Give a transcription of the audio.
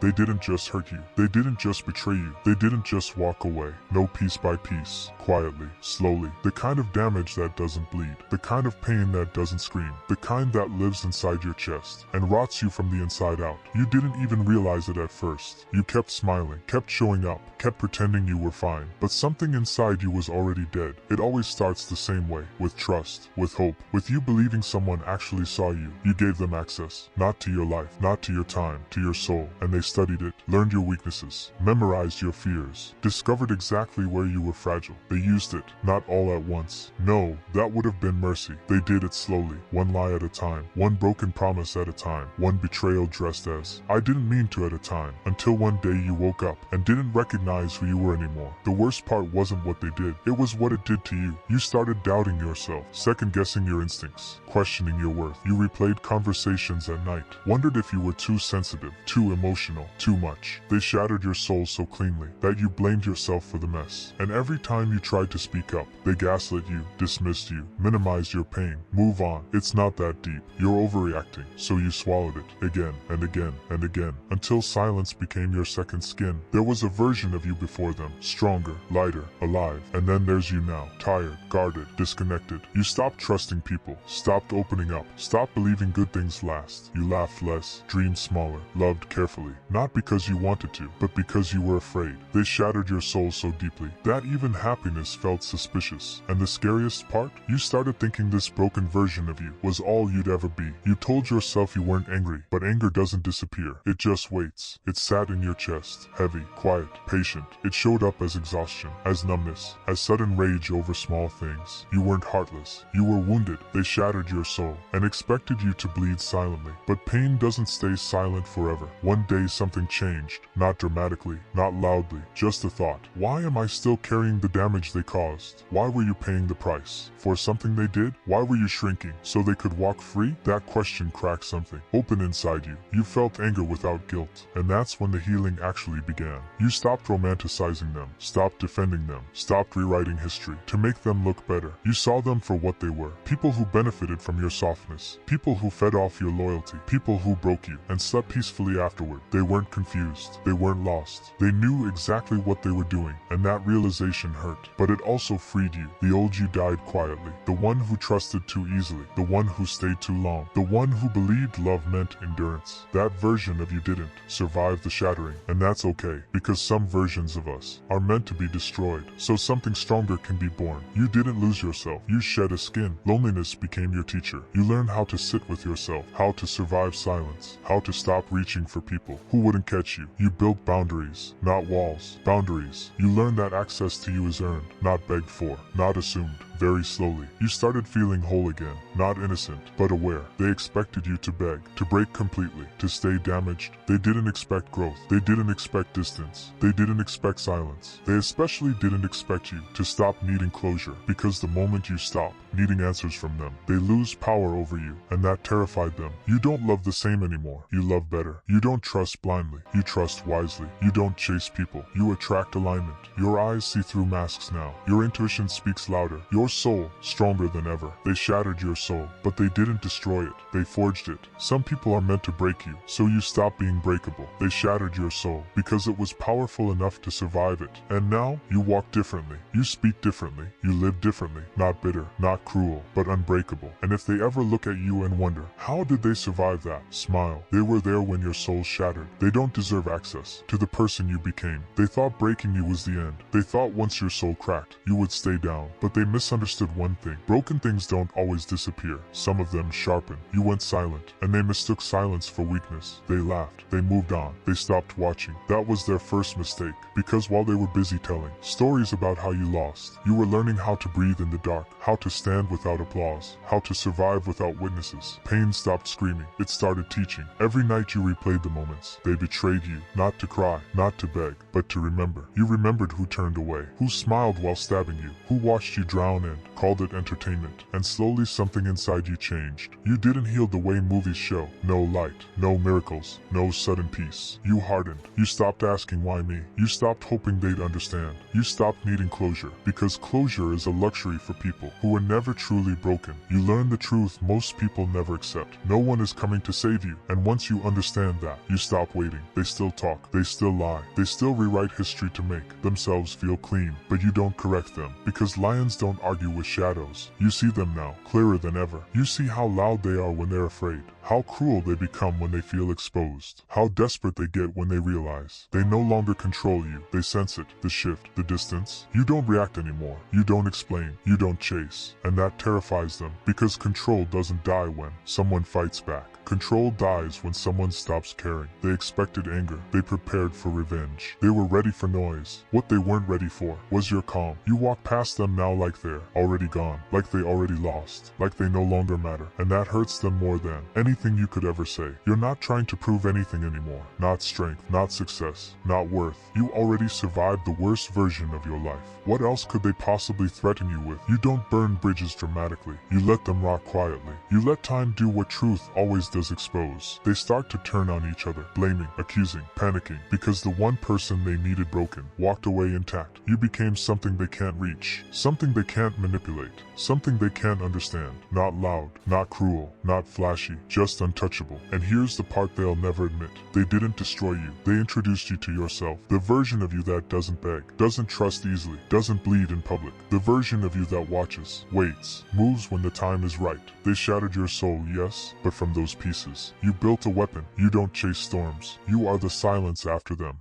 They didn't just hurt you. They didn't just betray you. They didn't just walk away. No, piece by piece, quietly, slowly. The kind of damage that doesn't bleed. The kind of pain that doesn't scream. The kind that lives inside your chest and rots you from the inside out. You didn't even realize it at first. You kept smiling, kept showing up, kept pretending you were fine. But something inside you was already dead. It always starts the same way, with trust, with hope, with you believing someone actually saw you. You gave them access, not to your life, not to your time, to your soul. And they studied it, learned your weaknesses, memorized your fears, discovered exactly where you were fragile. They used it, not all at once. No, that would have been mercy. They did it slowly, one lie at a time, one broken promise at a time, one betrayal dressed as, I didn't mean to at a time, until one day you woke up and didn't recognize who you were anymore. The worst part wasn't what they did, it was what it did to you. You started doubting yourself, second-guessing your instincts, questioning your worth. You replayed conversations at night, wondered if you were too sensitive, too emotional, too much. They shattered your soul so cleanly that you blamed yourself for the mess. And every time you tried to speak up, they gaslit you, dismissed you, minimized your pain. Move on, it's not that deep. You're overreacting, so you swallowed it again and again and again, until silence became your second skin. There was a version of you before them, stronger, lighter, alive. And then there's you now, tired, guarded, disconnected. You stopped trusting people, stopped opening up, stopped believing good things last. You laughed less, dreamed smaller, loved carefully, not because you wanted to, but because you were afraid. They shattered your soul so deeply that even happiness felt suspicious. And the scariest part? You started thinking this broken version of you was all you'd ever be. You told yourself you weren't angry, but anger doesn't disappear. It just waits. It sat in your chest, heavy, quiet, patient. It showed up as exhaustion, as numbness, as sudden rage over small things. You weren't heartless. You were wounded. They shattered your soul and expected you to bleed silently. But pain doesn't stay silent forever. One day something changed, not dramatically, not loudly, just a thought. Why am I still carrying the damage they caused? Why were you paying the price? For something they did? Why were you shrinking? So they could walk free? That question cracked something open inside you. You felt anger without guilt. And that's when the healing actually began. You stopped romanticizing them, stopped defending them, stopped rewriting history to make them look better. You saw them for what they were. People who benefited from your softness. People who fed off your loyalty. People who broke you and slept peacefully afterward. They weren't confused. They weren't lost. They knew exactly what they were doing, and that realization hurt. But it also freed you. The old you died quietly. The one who trusted too easily. The one who stayed too long. The one who believed love meant endurance. That version of you didn't survive the shattering, and that's okay, because some versions of us are meant to be destroyed, so something stronger can be born. You didn't lose yourself. You shed a skin. Loneliness became your teacher. You learned how to sit with yourself, how to survive silence, how to stop reaching for people who wouldn't catch you. You built boundaries, not walls. Boundaries. You learned that access to you is earned, not begged for, not assumed. Very slowly, you started feeling whole again, not innocent, but aware. They expected you to beg, to break completely, to stay damaged. They didn't expect growth. They didn't expect distance. They didn't expect silence. They especially didn't expect you to stop needing closure, because the moment you stop needing answers from them, they lose power over you, and that terrified them. You don't love the same anymore. You love better. You don't trust blindly. You trust wisely. You don't chase people. You attract alignment. Your eyes see through masks now. Your intuition speaks louder. Your soul, stronger than ever. They shattered your soul, but they didn't destroy it. They forged it. Some people are meant to break you, so you stop being breakable. They shattered your soul because it was powerful enough to survive it. And now, you walk differently. You speak differently. You live differently. Not bitter, not cruel, but unbreakable. And if they ever look at you and wonder, how did they survive that? Smile. They were there when your soul shattered. They don't deserve access to the person you became. They thought breaking you was the end. They thought once your soul cracked, you would stay down. But they misunderstood one thing. Broken things don't always disappear. Some of them sharpen. You went silent, and they mistook silence for weakness. They laughed. They moved on. They stopped watching. That was their first mistake, because while they were busy telling stories about how you lost, you were learning how to breathe in the dark, how to stand without applause, how to survive without witnesses. Pain stopped screaming. It started teaching. Every night you replayed the moments. They betrayed you, not to cry, not to beg, but to remember. You remembered who turned away, who smiled while stabbing you, who watched you drown in, called it entertainment, and slowly something inside you changed. You didn't heal the way movies show. No light, no miracles, no sudden peace. You hardened. You stopped asking why me. You stopped hoping they'd understand. You stopped needing closure, because closure is a luxury for people who were never truly broken. You learned the truth most people never accept. No one is coming to save you, and once you understand that, you stop waiting. They still talk, they still lie, they still rewrite history to make themselves feel clean, but you don't correct them, because lions don't argue with shadows. You see them now, clearer than ever. You see how loud they are when they're afraid, how cruel they become when they feel exposed, how desperate they get when they realize they no longer control you. They sense it, the shift, the distance. You don't react anymore. You don't explain. You don't chase. And that terrifies them, because control doesn't die when someone fights back. Control dies when someone stops caring. They expected anger. They prepared for revenge. They were ready for noise. What they weren't ready for was your calm. You walk past them now like they're already gone, like they already lost, like they no longer matter. And that hurts them more than anything you could ever say. You're not trying to prove anything anymore. Not strength, not success, not worth. You already survived the worst version of your life. What else could they possibly threaten you with? You don't burn bridges dramatically. You let them rot quietly. You let time do what truth always does, expose. They start to turn on each other, blaming, accusing, panicking, because the one person they needed broken walked away intact. You became something they can't reach, something they can't manipulate, something they can't understand. Not loud, not cruel, not flashy, just untouchable. And here's the part they'll never admit. They didn't destroy you. They introduced you to yourself. The version of you that doesn't beg, doesn't trust easily, doesn't bleed in public. The version of you that watches, waits, moves when the time is right. They shattered your soul, yes, but from those pieces, you built a weapon. You don't chase storms. You are the silence after them.